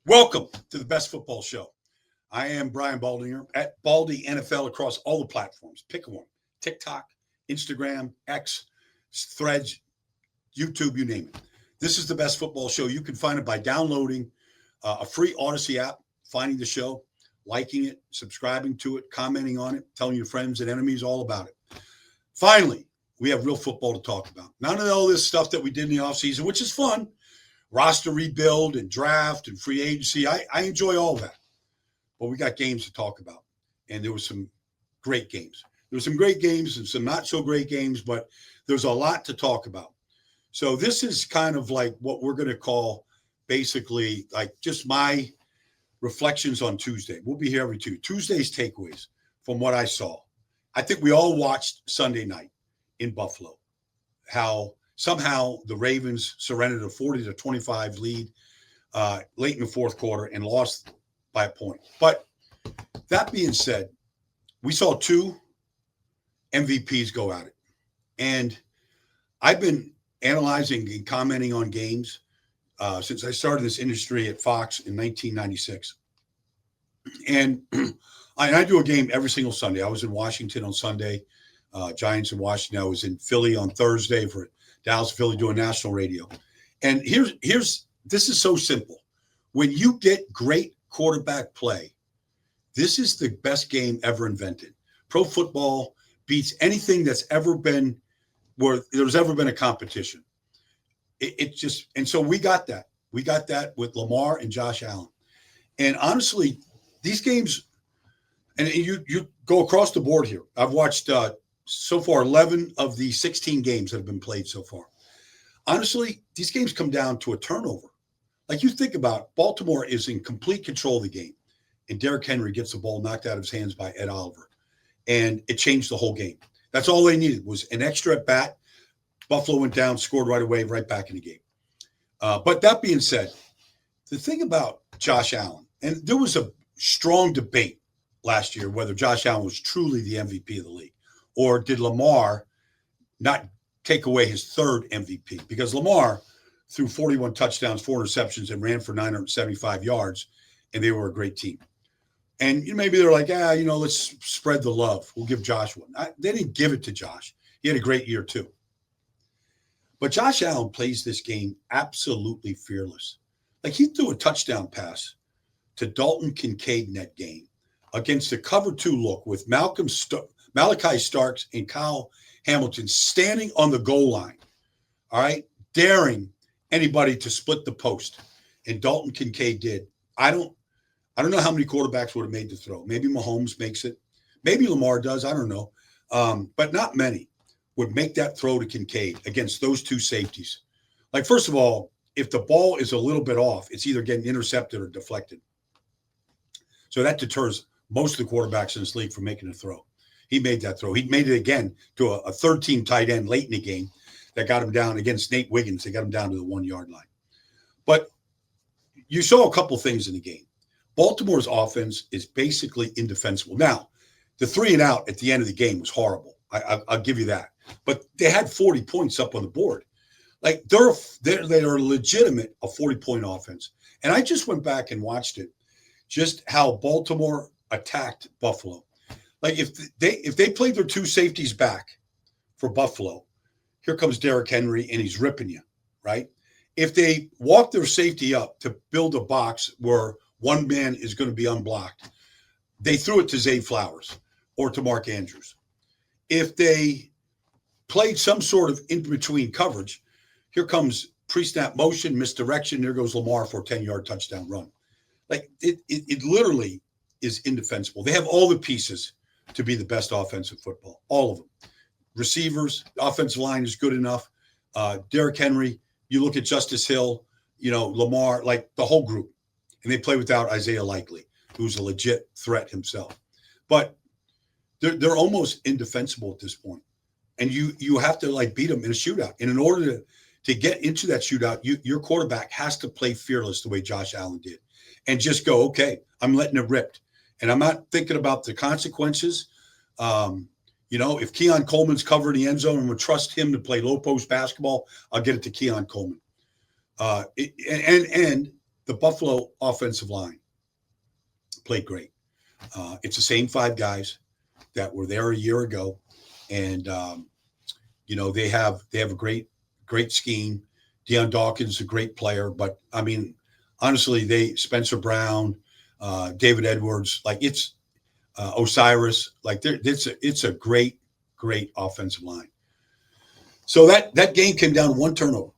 Welcome to the Best Football Show. I am Brian Baldinger at Baldy NFL across all the platforms. Pick one: TikTok, Instagram, X, Threads, YouTube, you name it. This is the Best Football Show. You can find it by downloading a free Odyssey app, finding the show, liking it, subscribing to it, commenting on it, telling your friends and enemies all about it. Finally, we have real football to talk about. None of all this stuff that we did in the offseason, which is fun. Roster rebuild and draft and free agency. I enjoy all that. But we got games to talk about. And there were some great games. There were some great games and some not so great games, but there's a lot to talk about. So this is kind of like what we're going to call basically like just my reflections on Tuesday. We'll be here every Tuesday's takeaways from what I saw. I think we all watched Sunday night in Buffalo, how somehow the Ravens surrendered a 40-25 lead late in the fourth quarter and lost by a point. But that being said, we saw two MVPs go at it. And I've been analyzing and commenting on games since I started this industry at Fox in 1996. And I do a game every single Sunday. I was in Washington on Sunday, Giants in Washington. I was in Philly on Thursday for Dallas, Philly, doing national radio. And this is so simple. When you get great quarterback play, this is the best game ever invented. Pro football beats anything that's ever been where there's ever been a competition. And so we got that. We got that with Lamar and Josh Allen. And honestly, these games, and you go across the board here. I've watched so far 11 of the 16 games that have been played so far. Honestly, these games come down to a turnover. Like you think about, Baltimore is in complete control of the game, and Derrick Henry gets the ball knocked out of his hands by Ed Oliver, and it changed the whole game. That's all they needed was an extra at bat. Buffalo went down, scored right away, right back in the game. But that being said, the thing about Josh Allen, and there was a strong debate last year whether Josh Allen was truly the MVP of the league, or did Lamar not take away his third MVP? Because Lamar threw 41 touchdowns, 4 interceptions, and ran for 975 yards, and they were a great team. And maybe they're like, let's spread the love. We'll give Josh one. They didn't give it to Josh. He had a great year too. But Josh Allen plays this game absolutely fearless. Like he threw a touchdown pass to Dalton Kincaid in that game against the cover 2 look with Malachi Starks and Kyle Hamilton standing on the goal line, all right, daring anybody to split the post. And Dalton Kincaid did. I don't know how many quarterbacks would have made the throw. Maybe Mahomes makes it. Maybe Lamar does. I don't know. But not many would make that throw to Kincaid against those two safeties. Like, first of all, if the ball is a little bit off, it's either getting intercepted or deflected. So that deters most of the quarterbacks in this league from making a throw. He made that throw. He made it again to a third-team tight end late in the game that got him down against Nate Wiggins. They got him down to the 1-yard line. But you saw a couple things in the game. Baltimore's offense is basically indefensible. Now, the 3-and-out at the end of the game was horrible. I'll give you that. But they had 40 points up on the board. Like they are legitimate a 40-point offense. And I just went back and watched it, just how Baltimore attacked Buffalo. Like if they played their 2 safeties back for Buffalo, here comes Derrick Henry and he's ripping you, right? If they walk their safety up to build a box where one man is going to be unblocked, they threw it to Zay Flowers or to Mark Andrews. If they played some sort of in-between coverage, here comes pre-snap motion, misdirection, there goes Lamar for a 10-yard touchdown run. Like it literally is indefensible. They have all the pieces to be the best offense in football, all of them. Receivers, offensive line is good enough. Derrick Henry, you look at Justice Hill, Lamar, like the whole group. And they play without Isaiah Likely, who's a legit threat himself. But they're almost indefensible at this point. And you have to like beat them in a shootout. And in order to get into that shootout, your quarterback has to play fearless the way Josh Allen did. And just go, okay, I'm letting it rip. And I'm not thinking about the consequences. If Keon Coleman's covering the end zone, I'm going to trust him to play low post basketball. I'll get it to Keon Coleman. And the Buffalo offensive line played great. It's the same five guys that were there a year ago, and they have a great scheme. Deion Dawkins is a great player, but I mean, honestly, Spencer Brown, David Edwards, like it's Osiris, like it's a great offensive line. So that game came down to one turnover.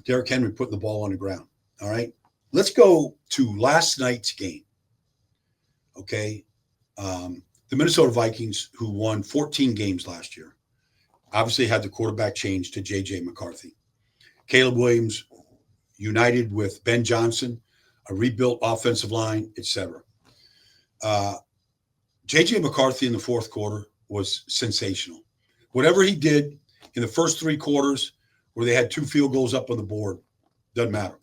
Derrick Henry putting the ball on the ground. All right, let's go to last night's game. Okay, the Minnesota Vikings, who won 14 games last year, obviously had the quarterback change to J.J. McCarthy. Caleb Williams united with Ben Johnson, a rebuilt offensive line, etc. J.J. McCarthy in the fourth quarter was sensational. Whatever he did in the first three quarters where they had 2 field goals up on the board, doesn't matter.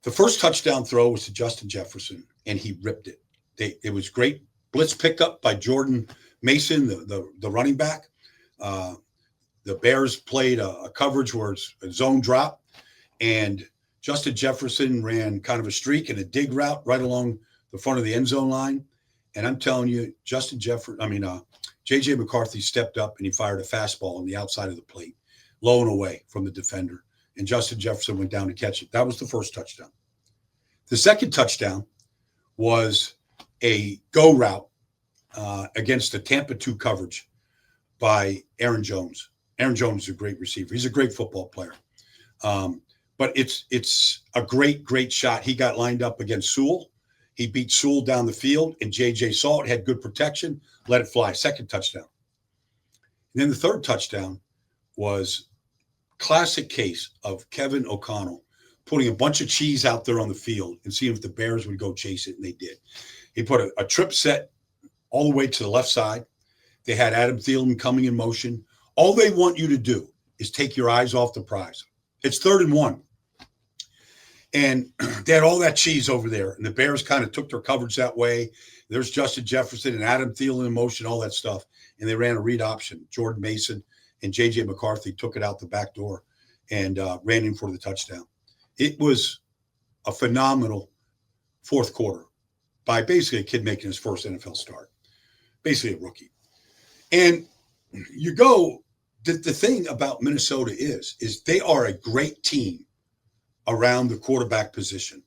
The first touchdown throw was to Justin Jefferson, and he ripped it. It was great blitz pickup by Jordan Mason, the running back. The Bears played a coverage where it's a zone drop, and Justin Jefferson ran kind of a streak and a dig route right along the front of the end zone line. And I'm telling you, J.J. McCarthy stepped up and he fired a fastball on the outside of the plate, low and away from the defender. And Justin Jefferson went down to catch it. That was the first touchdown. The second touchdown was a go route against the Tampa 2 coverage by Aaron Jones. Aaron Jones is a great receiver. He's a great football player. But it's a great shot. He got lined up against Sewell. He beat Sewell down the field, and J.J. saw it, had good protection, let it fly. Second touchdown. And then the third touchdown was classic case of Kevin O'Connell putting a bunch of cheese out there on the field and seeing if the Bears would go chase it, and they did. He put a trip set all the way to the left side. They had Adam Thielen coming in motion. All they want you to do is take your eyes off the prize. It's 3rd and 1. And they had all that cheese over there, and the Bears kind of took their coverage that way. There's Justin Jefferson and Adam Thielen in motion, all that stuff. And they ran a read option. Jordan Mason and J.J. McCarthy took it out the back door and ran in for the touchdown. It was a phenomenal fourth quarter by basically a kid making his first NFL start, basically a rookie. And you go, the thing about Minnesota is they are a great team around the quarterback position.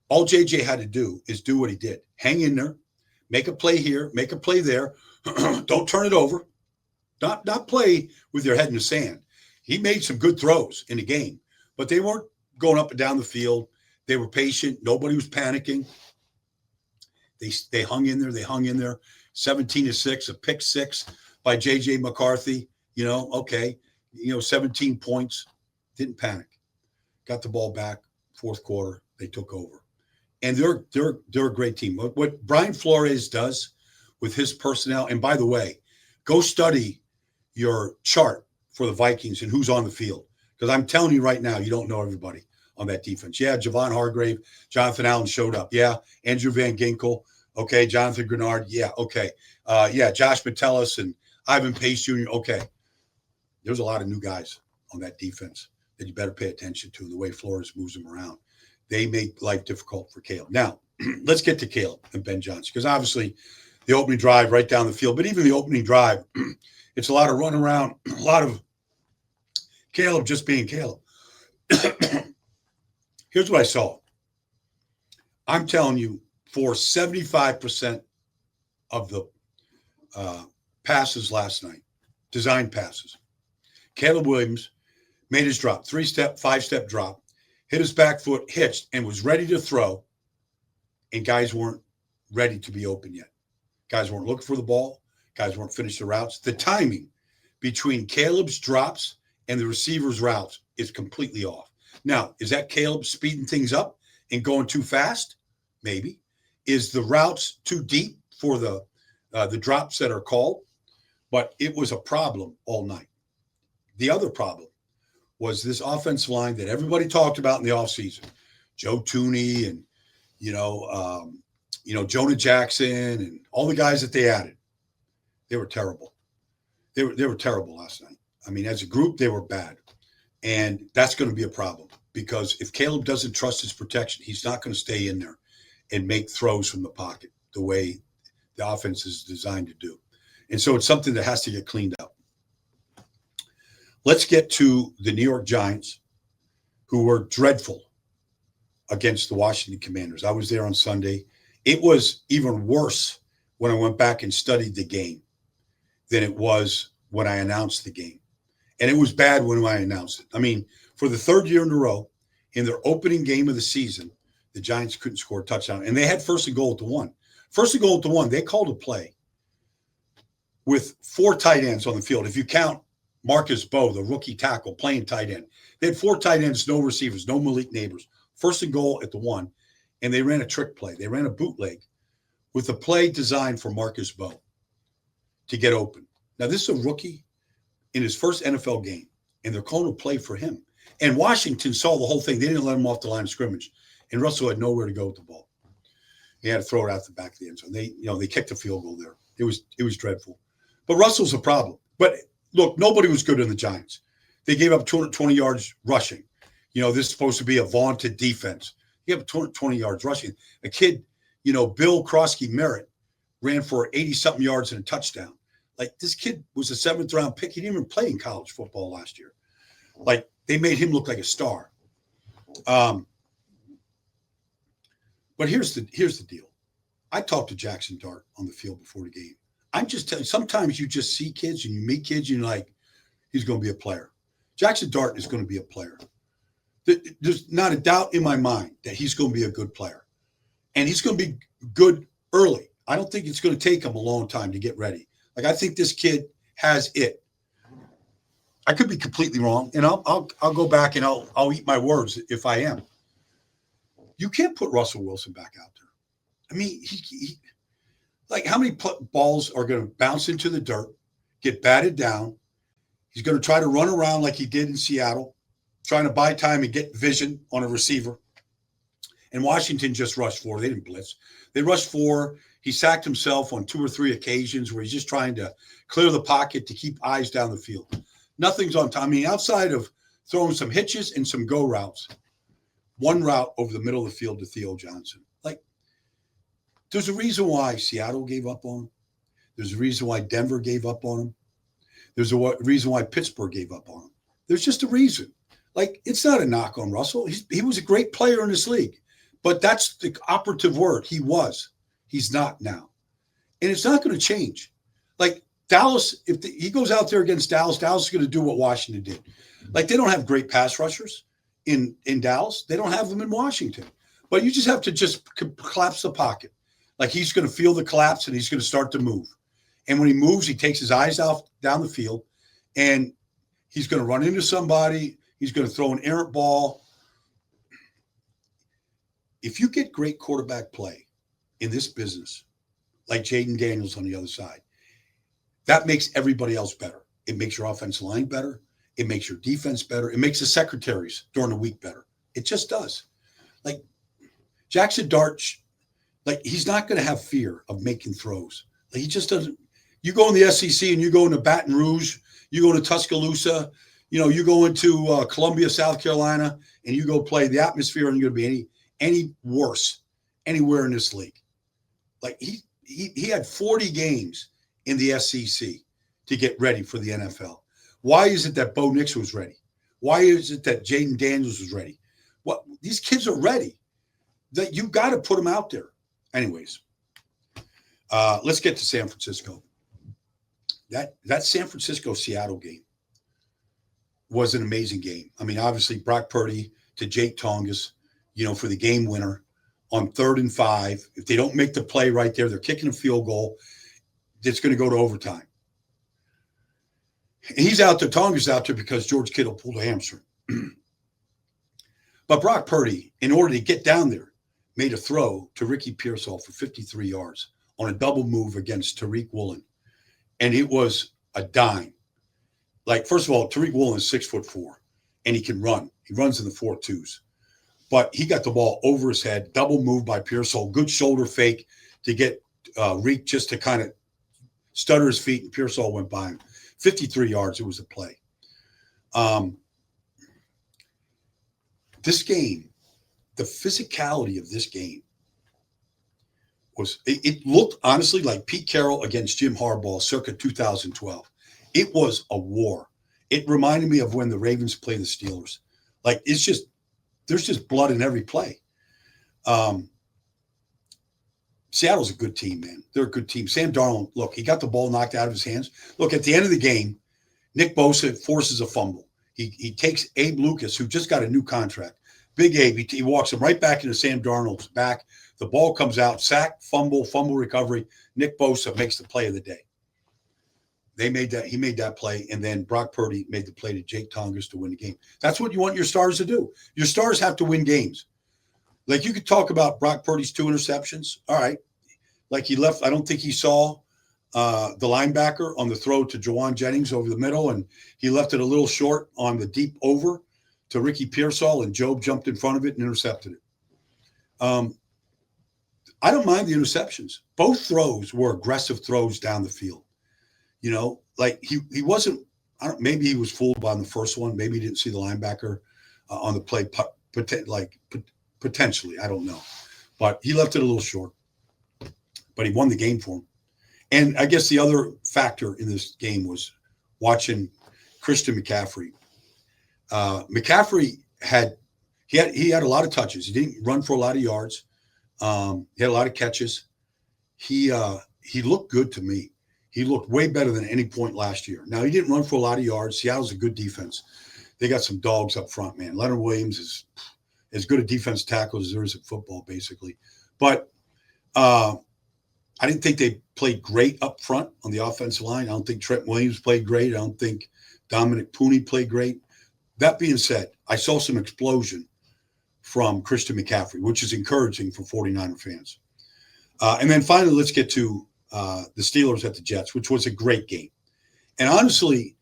All JJ had to do is do what he did. Hang in there, make a play here, make a play there. Don't turn it over. Not play with your head in the sand. He made some good throws in the game, but they weren't going up and down the field. They were patient. Nobody was panicking. They hung in there. 17-6, a pick 6 by J.J. McCarthy. 17 points. Didn't panic. Got the ball back. Fourth quarter, they took over. And they're a great team. What Brian Flores does with his personnel, and by the way, go study your chart for the Vikings and who's on the field. Because I'm telling you right now, you don't know everybody on that defense. Yeah, Javon Hargrave, Jonathan Allen showed up. Yeah, Andrew Van Ginkel. Okay, Jonathan Grenard. Yeah, okay. Josh Metellus and Ivan Pace Jr. Okay. There's a lot of new guys on that defense that you better pay attention to, the way Flores moves them around. They make life difficult for Caleb. Now, let's get to Caleb and Ben Johnson, because obviously the opening drive right down the field, but even the opening drive, it's a lot of run around, a lot of Caleb just being Caleb. Here's what I saw. I'm telling you, for 75% of the passes last night, design passes, Caleb Williams made his drop, 3-step, 5-step drop, hit his back foot, hitched, and was ready to throw, and guys weren't ready to be open yet. Guys weren't looking for the ball. Guys weren't finished the routes. The timing between Caleb's drops and the receiver's routes is completely off. Now, is that Caleb speeding things up and going too fast? Maybe. Is the routes too deep for the drops that are called? But it was a problem all night. The other problem was this offensive line that everybody talked about in the offseason. Joe Tooney and, Jonah Jackson and all the guys that they added. They were terrible. They were terrible last night. I mean, as a group, they were bad. And that's going to be a problem because if Caleb doesn't trust his protection, he's not going to stay in there and make throws from the pocket the way the offense is designed to do. And so it's something that has to get cleaned up. Let's get to the New York Giants, who were dreadful against the Washington Commanders. I was there on Sunday. It was even worse when I went back and studied the game than it was when I announced the game. And it was bad when I announced it. I mean, for the third year in a row, in their opening game of the season, the Giants couldn't score a touchdown. And they had first and goal at the 1. First and goal at the 1, they called a play with 4 tight ends on the field. If you count Marcus Bowe, the rookie tackle, playing tight end. They had 4 tight ends, no receivers, no Malik Neighbors. First and goal at the 1, and they ran a trick play. They ran a bootleg with a play designed for Marcus Bowe to get open. Now, this is a rookie in his first NFL game, and they're calling a play for him. And Washington saw the whole thing. They didn't let him off the line of scrimmage, and Russell had nowhere to go with the ball. He had to throw it out the back of the end zone. They kicked a field goal there. It was dreadful. But Russell's a problem. But look, nobody was good in the Giants. They gave up 220 yards rushing. This is supposed to be a vaunted defense. You have 220 yards rushing. A kid, Bill Krosky-Merritt ran for 80-something yards and a touchdown. Like, this kid was a 7th-round pick. He didn't even play in college football last year. Like, they made him look like a star. But here's the deal. I talked to Jackson Dart on the field before the game. I'm just telling you, sometimes you just see kids and you meet kids and you're like, he's going to be a player. Jackson Dart is going to be a player. There's not a doubt in my mind that he's going to be a good player. And he's going to be good early. I don't think it's going to take him a long time to get ready. Like, I think this kid has it. I could be completely wrong, and I'll go back and I'll eat my words if I am. You can't put Russell Wilson back out there. I mean, he like, how many balls are going to bounce into the dirt, get batted down? He's going to try to run around like he did in Seattle, trying to buy time and get vision on a receiver. And Washington just rushed 4. They didn't blitz. They rushed 4. He sacked himself on 2 or 3 occasions where he's just trying to clear the pocket to keep eyes down the field. Nothing's on time. I mean, outside of throwing some hitches and some go routes, one route over the middle of the field to Theo Johnson. Like, there's a reason why Seattle gave up on him. There's a reason why Denver gave up on him. There's a reason why Pittsburgh gave up on him. There's just a reason. Like, it's not a knock on Russell. He was a great player in this league. But that's the operative word. He was. He's not now. And it's not going to change. Like, Dallas, if he goes out there against Dallas, Dallas is going to do what Washington did. Like, they don't have great pass rushers in Dallas. They don't have them in Washington. But you just have to just collapse the pocket. Like, he's going to feel the collapse and he's going to start to move. And when he moves, he takes his eyes down the field, and he's going to run into somebody. He's going to throw an errant ball. If you get great quarterback play in this business, like Jaden Daniels on the other side, that makes everybody else better. It makes your offensive line better. It makes your defense better. It makes the secretaries during the week better. It just does. Like, Jackson Dart, like, he's not going to have fear of making throws. Like, he just doesn't. You go in the SEC and you go into Baton Rouge, you go to Tuscaloosa, you go into Columbia, South Carolina, and you go play. The atmosphere isn't going to be any worse anywhere in this league. Like, he had 40 games in the SEC to get ready for the NFL. Why is it that Bo Nix was ready? Why is it that Jaden Daniels was ready? Well, these kids are ready. That you got to put them out there. Anyways, let's get to San Francisco. That San Francisco-Seattle game was an amazing game. I mean, obviously, Brock Purdy to Jake Tongas, for the game winner on 3rd and 5. If they don't make the play right there, they're kicking a field goal. It's going to go to overtime. And he's out there, Tongas out there because George Kittle pulled a hamstring. But Brock Purdy, in order to get down there, made a throw to Ricky Pearsall for 53 yards on a double move against Tariq Woolen. And it was a dime. Like, first of all, Tariq Woolen is 6'4", and he can run. He runs in the 4.2s. But he got the ball over his head, double move by Pearsall, good shoulder fake to get Reek just to kind of stutter his feet, and Pearsall went by him. 53 yards, it was a play. this game, the physicality of this game it looked honestly like Pete Carroll against Jim Harbaugh circa 2012. It was a war. It reminded me of when the Ravens play the Steelers. Like, there's just blood in every play. Seattle's a good team, man. They're a good team. Sam Darnold, look, he got the ball knocked out of his hands. Look, at the end of the game, Nick Bosa forces a fumble. He takes Abe Lucas, who just got a new contract. Big Abe, he walks him right back into Sam Darnold's back. The ball comes out, sack, fumble recovery. Nick Bosa makes the play of the day. He made that play, and then Brock Purdy made the play to Jake Tongas to win the game. That's what you want your stars to do. Your stars have to win games. Like, you could talk about Brock Purdy's 2 interceptions. All right. Like, he left, I don't think he saw the linebacker on the throw to Jawan Jennings over the middle, and he left it a little short on the deep over to Ricky Pearsall, and Job jumped in front of it and intercepted it. I don't mind the interceptions. Both throws were aggressive throws down the field. You know, like he wasn't, maybe he was fooled by the first one. Maybe he didn't see the linebacker on the play, potentially. I don't know. But he left it a little short. But he won the game for him. And I guess the other factor in this game was watching Christian McCaffrey. McCaffrey had a lot of touches. He didn't run for a lot of yards. He had a lot of catches. He looked good to me. He looked way better than any point last year. Now, he didn't run for a lot of yards. Seattle's a good defense. They got some dogs up front, man. Leonard Williams is as good a defense tackle as there is in football, basically. But I didn't think they played great up front on the offensive line. I don't think Trent Williams played great. I don't think Dominic Pooney played great. That being said, I saw some explosion from Christian McCaffrey, which is encouraging for 49er fans. And then finally, let's get to the Steelers at the Jets, which was a great game. And honestly,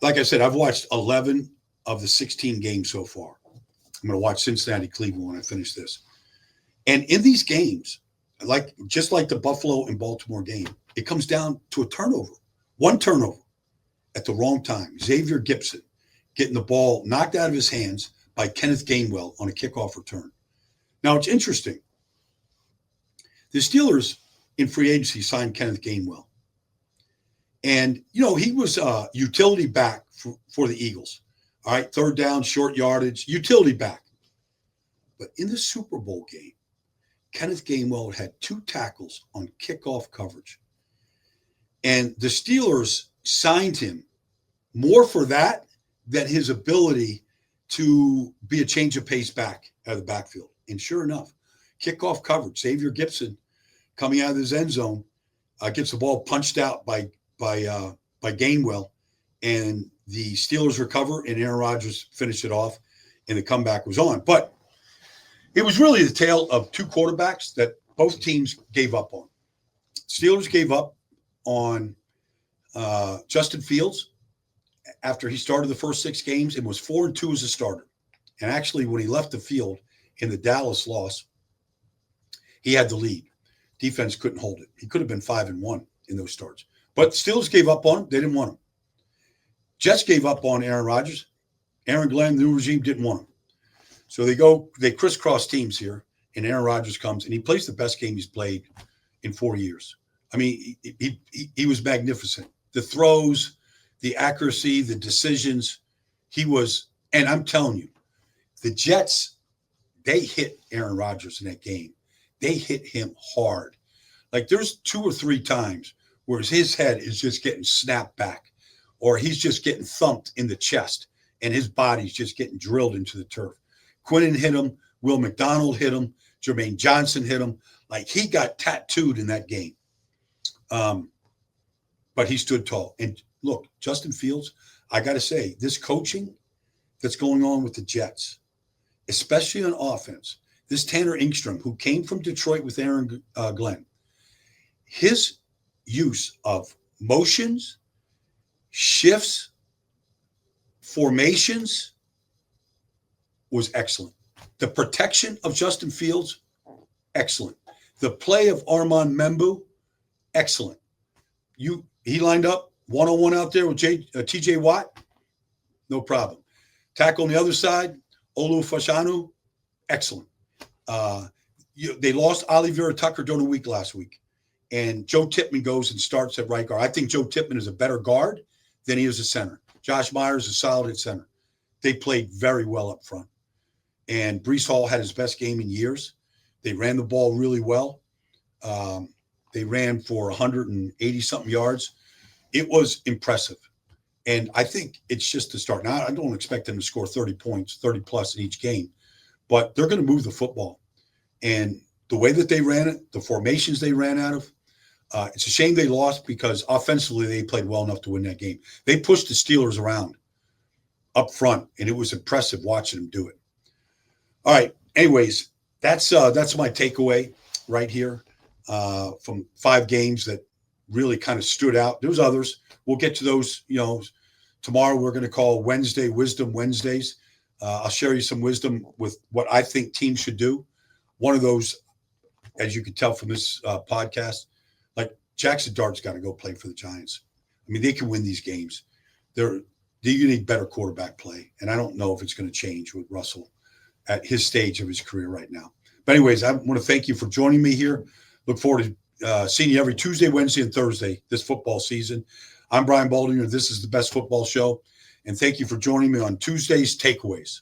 like I said, I've watched 11 of the 16 games so far. I'm going to watch Cincinnati, Cleveland when I finish this. And in these games, just like the Buffalo and Baltimore game, it comes down to a turnover. One turnover at the wrong time. Xavier Gipson getting the ball knocked out of his hands by Kenneth Gainwell on a kickoff return. Now, it's interesting. The Steelers in free agency signed Kenneth Gainwell. And, you know, he was a utility back for the Eagles. All right, third down, short yardage, utility back. But in the Super Bowl game, Kenneth Gainwell had 2 tackles on kickoff coverage. And the Steelers signed him more for that than his ability to be a change of pace back out of the backfield. And sure enough, kickoff coverage, Xavier Gipson coming out of his end zone, gets the ball punched out by Gainwell, and the Steelers recover, and Aaron Rodgers finished it off, and the comeback was on. But it was really the tale of 2 quarterbacks that both teams gave up on. Steelers gave up on Justin Fields after he started the first 6 games and was 4-2 as a starter. And actually, when he left the field in the Dallas loss, he had the lead. Defense couldn't hold it. He could have been 5-1 in those starts. But Steelers gave up on him. They didn't want him. Jets gave up on Aaron Rodgers. Aaron Glenn, the new regime, didn't want him. So they crisscross teams here, and Aaron Rodgers comes, and he plays the best game he's played in 4 years. I mean, he was magnificent. The throws, the accuracy, the decisions, and I'm telling you, the Jets, they hit Aaron Rodgers in that game. They hit him hard. Like, there's 2 or 3 times where his head is just getting snapped back, or he's just getting thumped in the chest, and his body's just getting drilled into the turf. Quinnen hit him. Will McDonald hit him. Jermaine Johnson hit him. Like, he got tattooed in that game. But he stood tall. And look, Justin Fields, I got to say, this coaching that's going on with the Jets, especially on offense, this Tanner Engstrom, who came from Detroit with Aaron Glenn, his use of motions, shifts, formations was excellent. The protection of Justin Fields, excellent. The play of Armand Membu, excellent. He lined up one-on-one out there with TJ Watt, no problem. Tackle on the other side, Olu Fashanu, excellent. They lost Olivier Tucker during the week last week. And Joe Tippmann goes and starts at right guard. I think Joe Tippmann is a better guard than he is a center. Josh Myers is solid at center. They played very well up front. And Breece Hall had his best game in years. They ran the ball really well. They ran for 180-something yards. It was impressive. And I think it's just the start. Now, I don't expect them to score 30 points, 30-plus in each game. But they're going to move the football. And the way that they ran it, the formations they ran out of, it's a shame they lost because offensively they played well enough to win that game. They pushed the Steelers around up front, and it was impressive watching them do it. All right. Anyways, that's my takeaway right here from 5 games that really kind of stood out. There's others. We'll get to those. Tomorrow we're going to call Wednesday Wisdom Wednesdays. I'll share you some wisdom with what I think teams should do. One of those, as you can tell from this podcast, like Jackson Dart's got to go play for the Giants. I mean, they can win these games. You need better quarterback play, and I don't know if it's going to change with Russell at his stage of his career right now. But anyways, I want to thank you for joining me here. Look forward to seeing you every Tuesday, Wednesday, and Thursday this football season. I'm Brian Baldinger. This is the Best Football Show, and thank you for joining me on Tuesday's Takeaways.